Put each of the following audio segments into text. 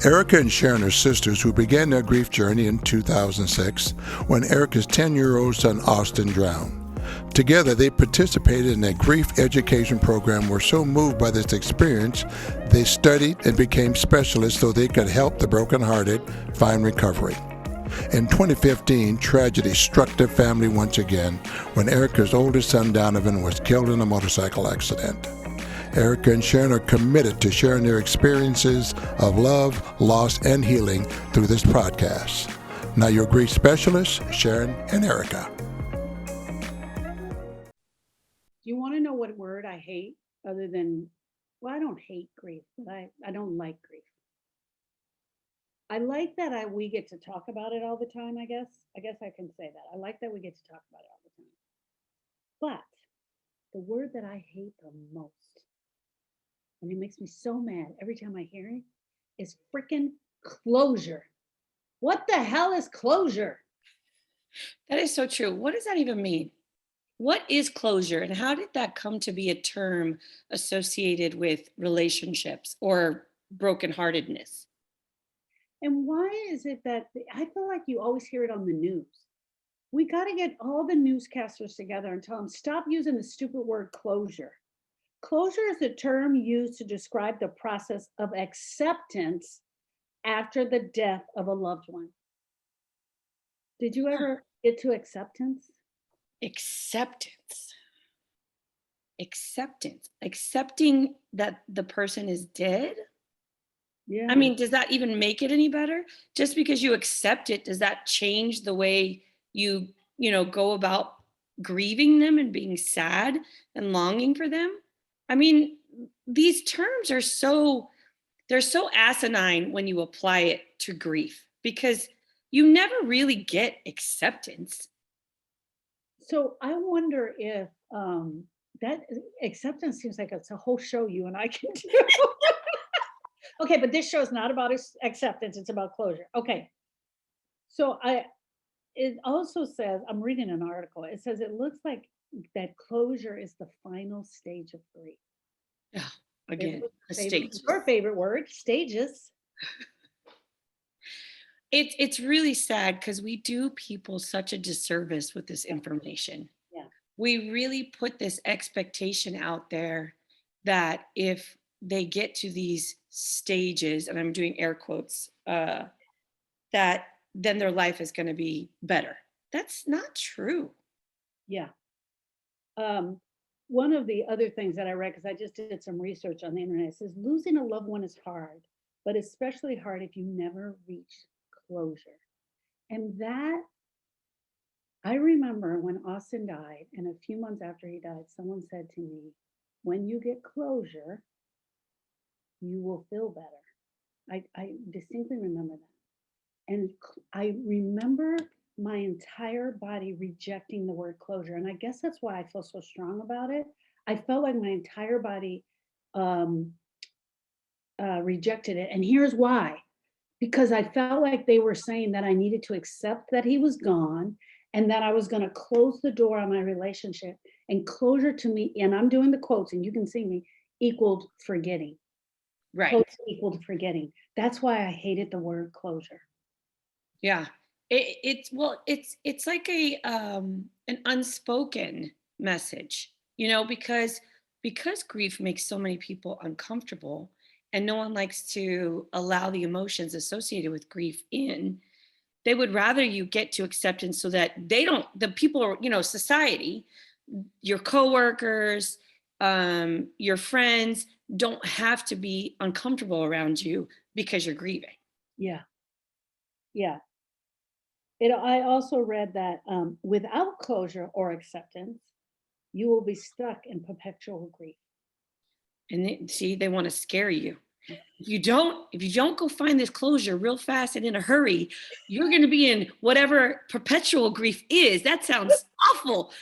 Erica and Sharon are sisters who began their grief journey in 2006 when Erica's 10-year-old son Austin drowned. Together, they participated in a grief education program, were so moved by this experience, they studied and became specialists so they could help the brokenhearted find recovery. In 2015, tragedy struck their family once again when Erica's oldest son Donovan was killed in a motorcycle accident. Erica and Sharon are committed to sharing their experiences of love, loss, and healing through this podcast. Now your grief specialists, Sharon and Erica. Do you want to know what word I hate other than, well, I don't hate grief, but I don't like grief. I like that we get to talk about it all the time, I guess. I guess I can say that. I like that we get to talk about it all the time. But the word that I hate the most, and it makes me so mad every time I hear it, is freaking closure. What the hell is closure? That is so true. What does that even mean? What is closure, and how did that come to be a term associated with relationships or brokenheartedness? And why is it that I feel like you always hear it on the news? We got to get all the newscasters together and tell them stop using the stupid word closure. Closure is a term used to describe the process of acceptance after the death of a loved one. Did you ever get to acceptance? Acceptance. Acceptance. Accepting that the person is dead? Yeah. I mean, does that even make it any better? Just because you accept it, does that change the way you go about grieving them and being sad and longing for them? I mean, these terms are they're so asinine when you apply it to grief because you never really get acceptance. So I wonder if that acceptance seems like it's a whole show you and I can do. Okay, but this show is not about acceptance, it's about closure. Okay. So it also says, I'm reading an article, it says it looks like that closure is the final stage of grief. Yeah, again, a Favorite, stage. your favorite word, stages. It's really sad because we do people such a disservice with this information. Yeah. We really put this expectation out there that if they get to these stages, and I'm doing air quotes, that then their life is going to be better. That's not true. Yeah. One of the other things that I read, because I just did some research on the internet, it says losing a loved one is hard, but especially hard if you never reach closure. And that, I remember when Austin died, and a few months after he died, someone said to me, when you get closure, you will feel better. I distinctly remember that. And I remember my entire body rejecting the word closure. And I guess that's why I feel so strong about it. I felt like my entire body um, rejected it. And here's why, because I felt like they were saying that I needed to accept that he was gone and that I was going to close the door on my relationship. And closure to me, and I'm doing the quotes and you can see me, equaled forgetting. Right. Quotes equaled forgetting. That's why I hated the word closure. Yeah. It's like an unspoken message, because grief makes so many people uncomfortable and no one likes to allow the emotions associated with grief in. They would rather you get to acceptance so that the people, society, your coworkers, your friends don't have to be uncomfortable around you because you're grieving. Yeah. Yeah. I also read that without closure or acceptance, you will be stuck in perpetual grief. And they want to scare you. If you don't go find this closure real fast and in a hurry, you're going to be in whatever perpetual grief is. That sounds awful.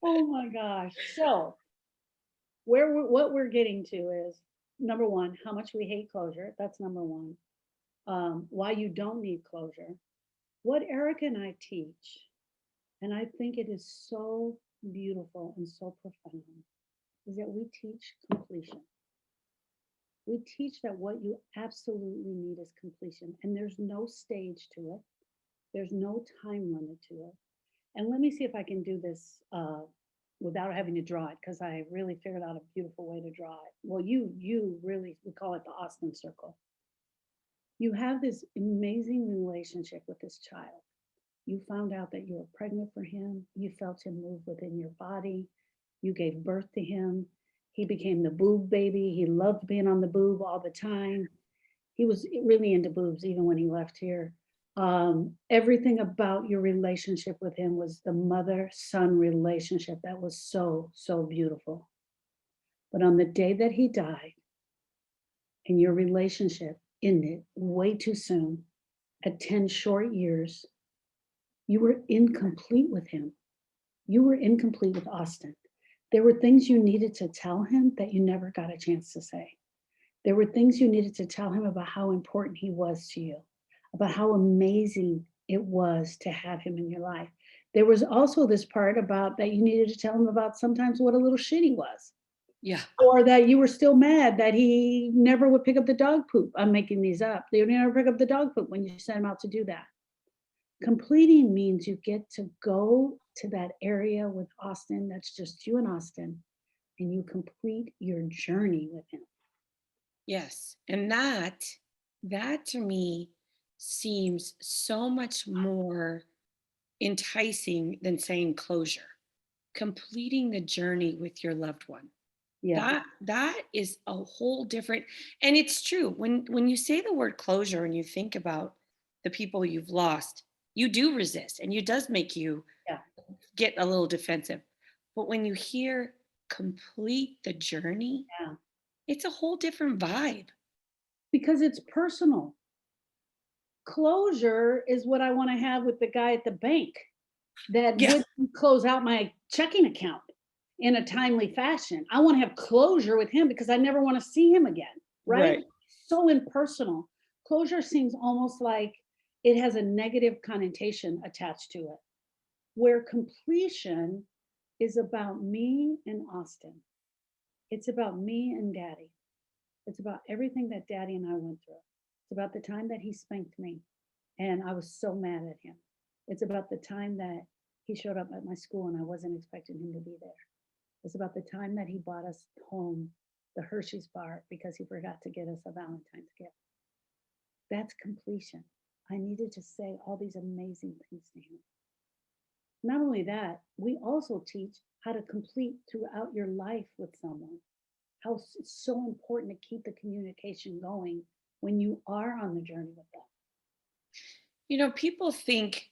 Oh my gosh. So what we're getting to is number one, how much we hate closure. That's number one. Why you don't need closure. What Eric and I teach, and I think it is so beautiful and so profound, is that we teach completion. We teach that what you absolutely need is completion, and there's no stage to it. There's no time limit to it. And let me see if I can do this without having to draw it, because I really figured out a beautiful way to draw it. Well, you really, we call it the Austin Circle. You have this amazing relationship with this child. You found out that you were pregnant for him. You felt him move within your body. You gave birth to him. He became the boob baby. He loved being on the boob all the time. He was really into boobs even when he left here. Everything about your relationship with him was the mother-son relationship that was so, so beautiful. But on the day that he died, and your relationship ended way too soon, at 10 short years, you were incomplete with him. You were incomplete with Austin. There were things you needed to tell him that you never got a chance to say. There were things you needed to tell him about how important he was to you, about how amazing it was to have him in your life. There was also this part about that you needed to tell him about sometimes what a little shit he was, Yeah. or that you were still mad that he never would pick up the dog poop. I'm making these up. They would never pick up the dog poop when you sent him out to do that. Completing means you get to go to that area with Austin that's just you and Austin, and you complete your journey with him. Yes. And that to me seems so much more enticing than saying closure. Completing the journey with your loved one. Yeah. That is a whole different, and it's true. When you say the word closure and you think about the people you've lost, you do resist and it does make you Yeah. get a little defensive. But when you hear complete the journey, Yeah. it's a whole different vibe. Because it's personal. Closure is what I want to have with the guy at the bank that Yeah. wouldn't close out my checking account in a timely fashion. I want to have closure with him because I never want to see him again, right? Right. So impersonal. Closure seems almost like it has a negative connotation attached to it, where completion is about me and Austin. It's about me and daddy. It's about everything that daddy and I went through. It's about the time that he spanked me and I was so mad at him. It's about the time that he showed up at my school and I wasn't expecting him to be there. It's about the time that he bought us home the Hershey's bar because he forgot to get us a Valentine's gift. That's completion. I needed to say all these amazing things to him. Not only that, we also teach how to complete throughout your life with someone. How it's so important to keep the communication going when you are on the journey with them. People think,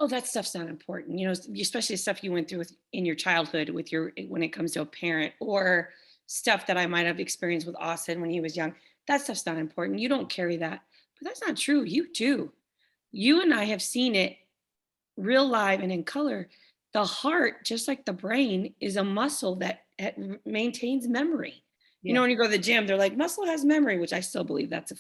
oh, that stuff's not important, especially stuff you went through in your childhood with when it comes to a parent, or stuff that I might have experienced with Austin when he was young. That stuff's not important. You don't carry that. But that's not true. You do. You and I have seen it real live and in color. The heart, just like the brain, is a muscle that maintains memory. Yeah. When you go to the gym, they're like, muscle has memory, which I still believe that's a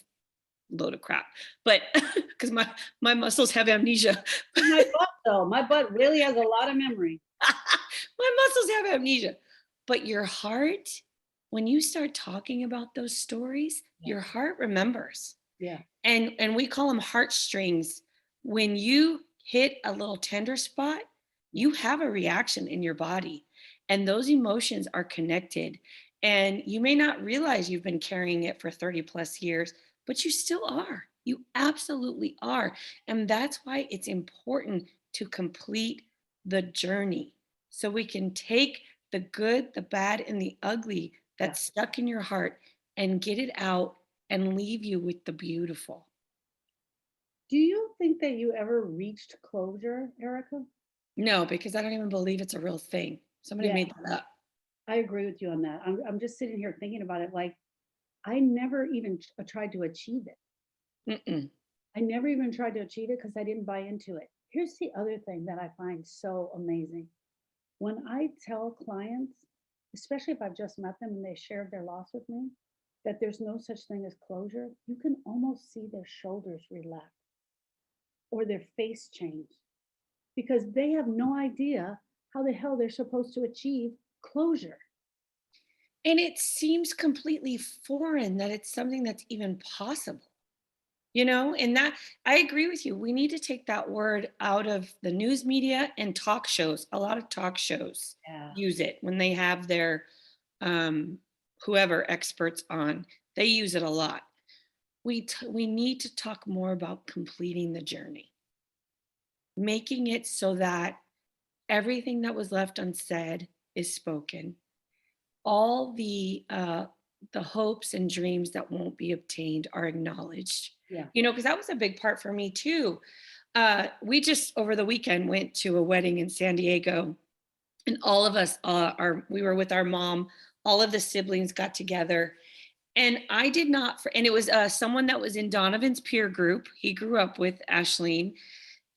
load of crap. But because my muscles have amnesia. My butt, though, my butt really has a lot of memory. My muscles have amnesia. But your heart, when you start talking about those stories, your heart remembers. Yeah. And we call them heartstrings. When you hit a little tender spot, you have a reaction in your body, and those emotions are connected. And you may not realize you've been carrying it for 30 plus years, but you still are. You absolutely are. And that's why it's important to complete the journey so we can take the good, the bad, and the ugly that's stuck in your heart and get it out and leave you with the beautiful. Do you think that you ever reached closure, Erica? No, because I don't even believe it's a real thing. Somebody Yeah. made that up. I agree with you on that. I'm just sitting here thinking about it like I never even tried to achieve it. Mm-mm. I never even tried to achieve it because I didn't buy into it. Here's the other thing that I find so amazing. When I tell clients, especially if I've just met them and they shared their loss with me, that there's no such thing as closure, you can almost see their shoulders relax or their face change because they have no idea how the hell they're supposed to achieve closure. And it seems completely foreign that it's something that's even possible, and that I agree with you. We need to take that word out of the news media and talk shows. A lot of talk shows Yeah. use it when they have their um, whoever experts on. They use it a lot. We need to talk more about completing the journey, making it so that everything that was left unsaid is spoken. All the hopes and dreams that won't be obtained are acknowledged. Yeah. Because that was a big part for me too. We just over the weekend went to a wedding in San Diego, and all of us we were with our mom. All of the siblings got together, and I did not. And it was someone that was in Donovan's peer group. He grew up with Ashleen.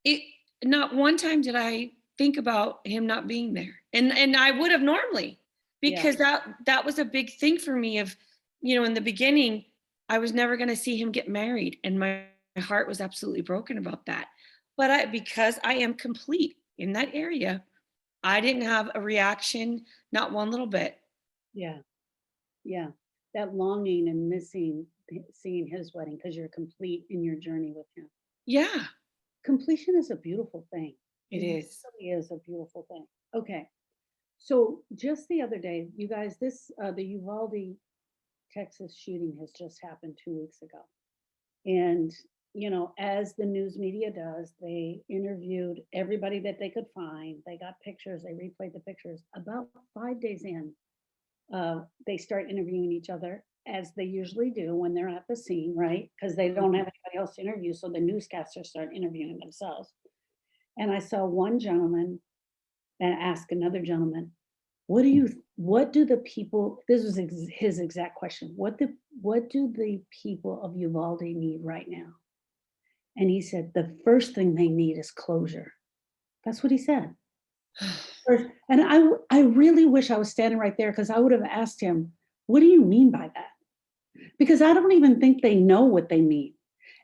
It Not one time did I think about him not being there. And I would have normally, Yeah. because that was a big thing for me of, in the beginning, I was never going to see him get married, and my heart was absolutely broken about that. But because I am complete in that area, I didn't have a reaction, not one little bit. Yeah. Yeah. That longing and missing seeing his wedding because you're complete in your journey with him. Yeah, Completion is a beautiful thing. it is. Really is a beautiful thing. Okay. So just the other day, you guys, the Uvalde, Texas shooting has just happened 2 weeks ago. And, as the news media does, they interviewed everybody that they could find. They got pictures, they replayed the pictures. About 5 days in, they start interviewing each other as they usually do when they're at the scene, right? Because they don't have anybody else to interview. So the newscasters start interviewing themselves. And I saw one gentleman and ask another gentleman, what do the people, this was his exact question, what do the people of Uvalde need right now? And he said, the first thing they need is closure. That's what he said. And I really wish I was standing right there because I would have asked him, what do you mean by that? Because I don't even think they know what they mean.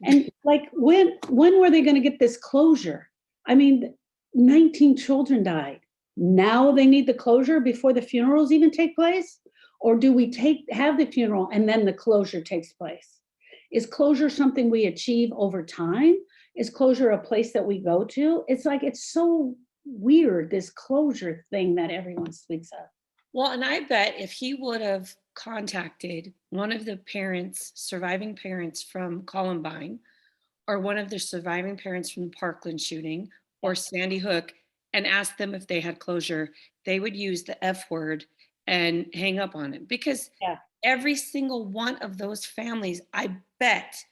And like, when were they going to get this closure? I mean, 19 children died. Now they need the closure before the funerals even take place? Or do we have the funeral and then the closure takes place? Is closure something we achieve over time? Is closure a place that we go to? It's like, it's so weird, this closure thing that everyone speaks of. Well, and I bet if he would have contacted one of the surviving parents from Columbine, or one of the surviving parents from the Parkland shooting or Sandy Hook, and asked them if they had closure, they would use the F word and hang up on him, because Yeah. every single one of those families, I bet,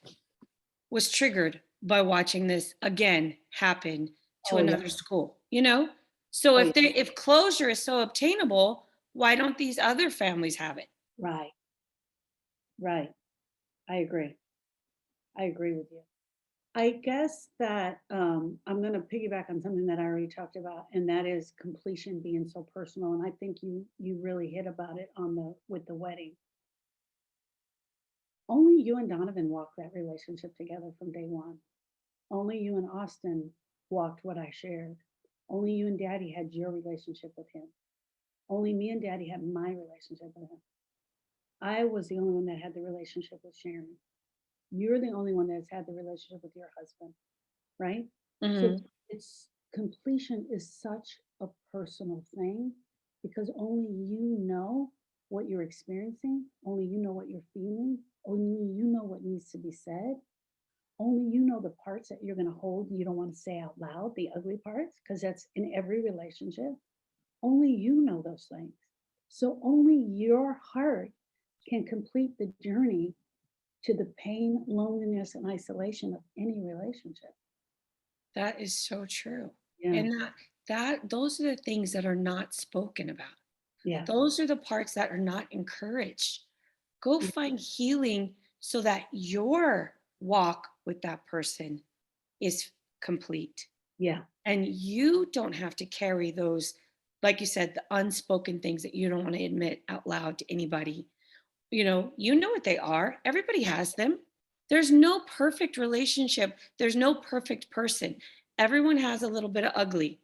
was triggered by watching this again happen to Oh, yeah. another school, So Oh, if closure is so obtainable, why don't these other families have it? Right. Right. I agree. I agree with you. I guess that I'm going to piggyback on something that I already talked about, and that is completion being so personal. And I think you really hit about it with the wedding. Only you and Donovan walked that relationship together from day one. Only you and Austin walked what I shared. Only you and Daddy had your relationship with him. Only me and Daddy had my relationship with him. I was the only one that had the relationship with Sharon. You're the only one that's had the relationship with your husband, right? So it's completion is such a personal thing because only you know what you're experiencing, only you know what you're feeling, only you know what needs to be said, only you know the parts that you're going to hold you don't want to say out loud, the ugly parts, because that's in every relationship. Only you know those things. So only your heart can complete the journey to the pain, loneliness, and isolation of any relationship. That is so true. Yeah. And those are the things that are not spoken about. Yeah. Those are the parts that are not encouraged. Go find healing so that your walk with that person is complete. Yeah. And you don't have to carry those, like you said, the unspoken things that you don't want to admit out loud to anybody. You know what they are. Everybody has them. There's no perfect relationship. There's no perfect person. Everyone has a little bit of ugly.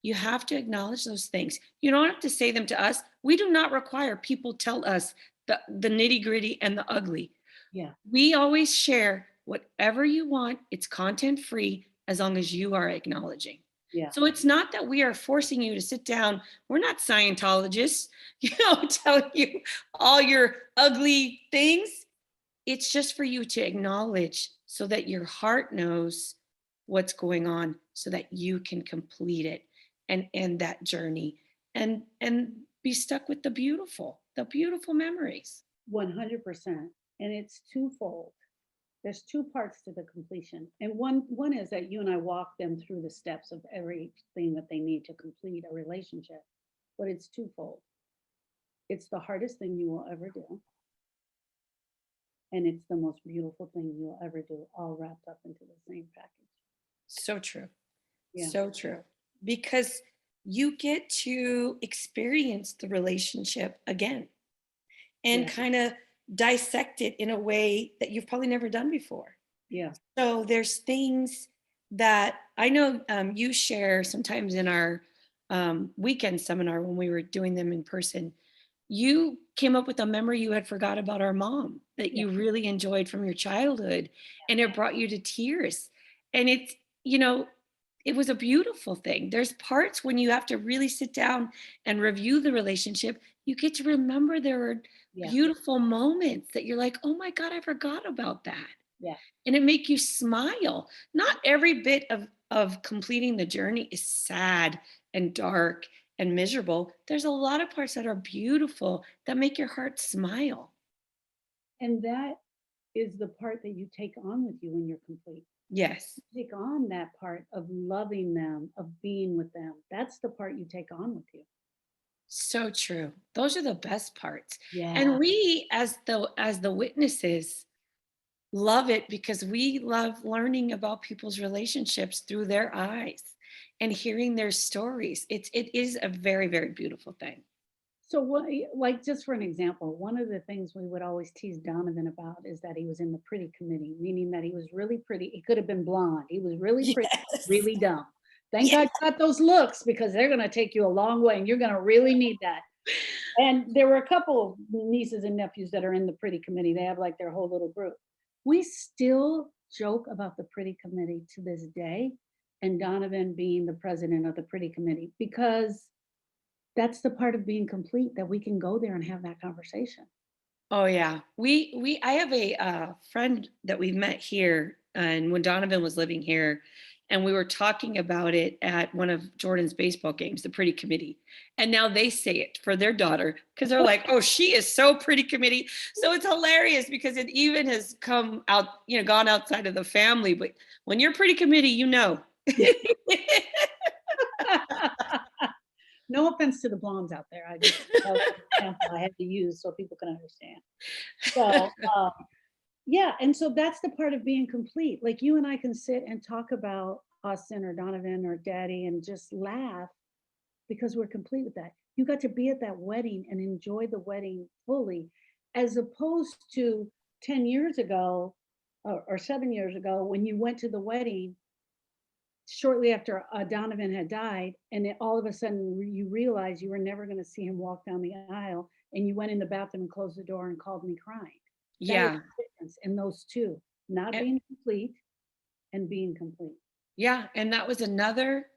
You have to acknowledge those things. You don't have to say them to us. We do not require people tell us the nitty gritty and the ugly. Yeah, We always share whatever you want. It's content free as long as you are acknowledging. yeah, So it's not that we are forcing you to sit down. We're not Scientologists, telling you all your ugly things. It's just for you to acknowledge so that your heart knows what's going on so that you can complete it and end that journey and be stuck with the beautiful memories. 100%. And it's twofold. There's two parts to the completion. And one is that you and I walk them through the steps of everything that they need to complete a relationship. But it's twofold. It's the hardest thing you will ever do. And it's the most beautiful thing you'll ever do, all wrapped up into the same package. So true. Yeah. So true. Because you get to experience the relationship again and Yeah. kind of dissect it in a way that you've probably never done before. Yeah. So there's things that I know you share sometimes in our weekend seminar when we were doing them in person. You came up with a memory you had forgot about our mom that Yeah. you really enjoyed from your childhood, and it brought you to tears. And it's, you know, it was a beautiful thing. There's parts when you have to really sit down and review the relationship, you get to remember there were Yeah. beautiful moments that you're like, oh my God, I forgot about that, Yeah. and it make you smile. Not every bit of completing the journey is sad and dark and miserable. There's a lot of parts that are beautiful that make your heart smile. And that is the part that you take on with you when you're complete. Yes, Take on that part of loving them, of being with them. That's the part you take on with you. so true. Those are the best parts. Yeah. And we as the witnesses love it because we love learning about people's relationships through their eyes and hearing their stories. It is a very, very beautiful thing. So what, like just for an example, one of the things we would always tease Donovan about is that he was in the pretty committee, meaning that he was really pretty. He could have been blonde. He was really pretty, Yes. really dumb. Thank Yeah. God you got those looks because they're going to take you a long way and you're going to really need that. And there were a couple of nieces and nephews that are in the pretty committee. They have like their whole little group. We still joke about the pretty committee to this day, and Donovan being the president of the pretty committee, because that's the part of being complete that we can go there and have that conversation. Oh yeah. We I have a friend that we met here and when Donovan was living here and we were talking about it at one of Jordan's baseball games, the pretty committee. And now they say it for their daughter because they're like, "Oh, she is so pretty committee." So it's hilarious because it even has come out, gone outside of the family, but when you're pretty committee, you know. No offense to the blondes out there. I just that was an example I had to use so people can understand. So yeah, and so that's the part of being complete. Like you and I can sit and talk about Austin or Donovan or Daddy and just laugh because we're complete with that. You got to be at that wedding and enjoy the wedding fully, as opposed to 10 years ago or 7 years ago when you went to the wedding shortly after Donovan had died, and then all of a sudden you realize you were never going to see him walk down the aisle, and you went in the bathroom and closed the door and called me crying. That was Yeah. the difference in those two, not And, being complete and being complete. yeah, and that was another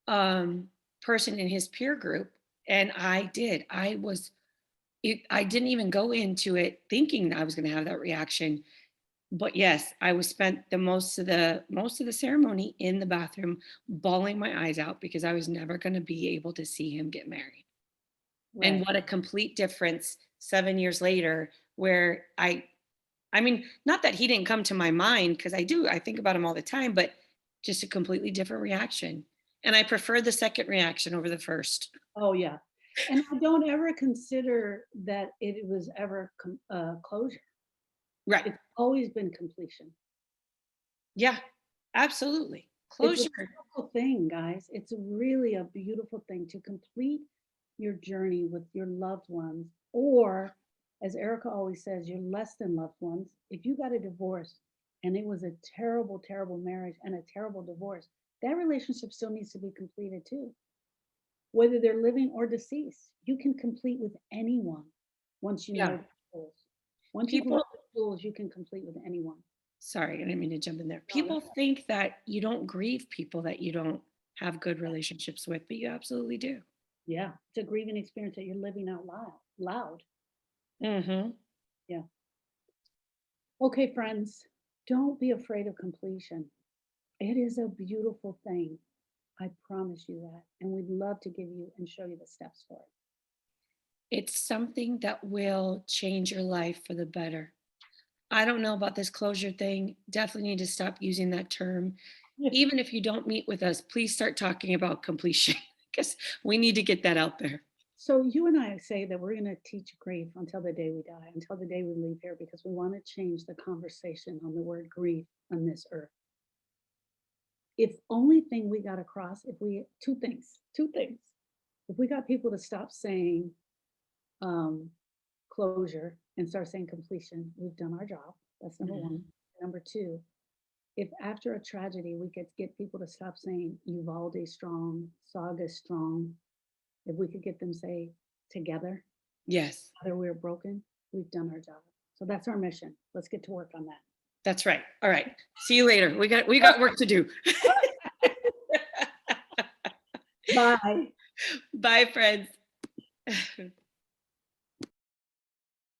um person in his peer group and I didn't even go into it thinking that I was going to have that reaction. But yes, I was spent the most of the ceremony in the bathroom bawling my eyes out because I was never going to be able to see him get married. And Right. what a complete difference 7 years later where I mean, not that he didn't come to my mind because I think about him all the time, but just a completely different reaction. And I prefer the second reaction over the first. Oh, yeah. And I don't ever consider that it was ever closure. Right. It's always been completion. Yeah, absolutely. It's a Closure. beautiful thing, guys. It's really a beautiful thing to complete your journey with your loved ones, or as Erica always says, your less than loved ones. If you got a divorce and it was a terrible, terrible marriage and a terrible divorce, that relationship still needs to be completed too. whether they're living or deceased. You can complete with anyone once you know Yeah. the tools. Once you know People, the tools, you can complete with anyone. sorry, I didn't mean to jump in there. No, People think that you don't grieve people that you don't have good relationships with, but you absolutely do. yeah, it's a grieving experience that you're living out loud. Mm-hmm. Yeah. Okay, friends, don't be afraid of completion. It is a beautiful thing. I promise you that. And we'd love to give you and show you the steps for it. It's something that will change your life for the better. I don't know about this closure thing. Definitely need to stop using that term. Yeah. Even if you don't meet with us, please start talking about completion because we need to get that out there. So you and I say that we're going to teach grief until the day we die, until the day we leave here, because we want to change the conversation on the word grief on this earth. If only thing we got across, if we, two things. If we got people to stop saying closure and start saying completion, we've done our job. That's number one. Number two, if after a tragedy we could get people to stop saying Uvalde strong, Saga strong, if we could get them say together, Yes, together we're broken, we've done our job. So that's our mission. Let's get to work on that. that's right. All right. See you later. We got work to do. Bye. Bye, friends.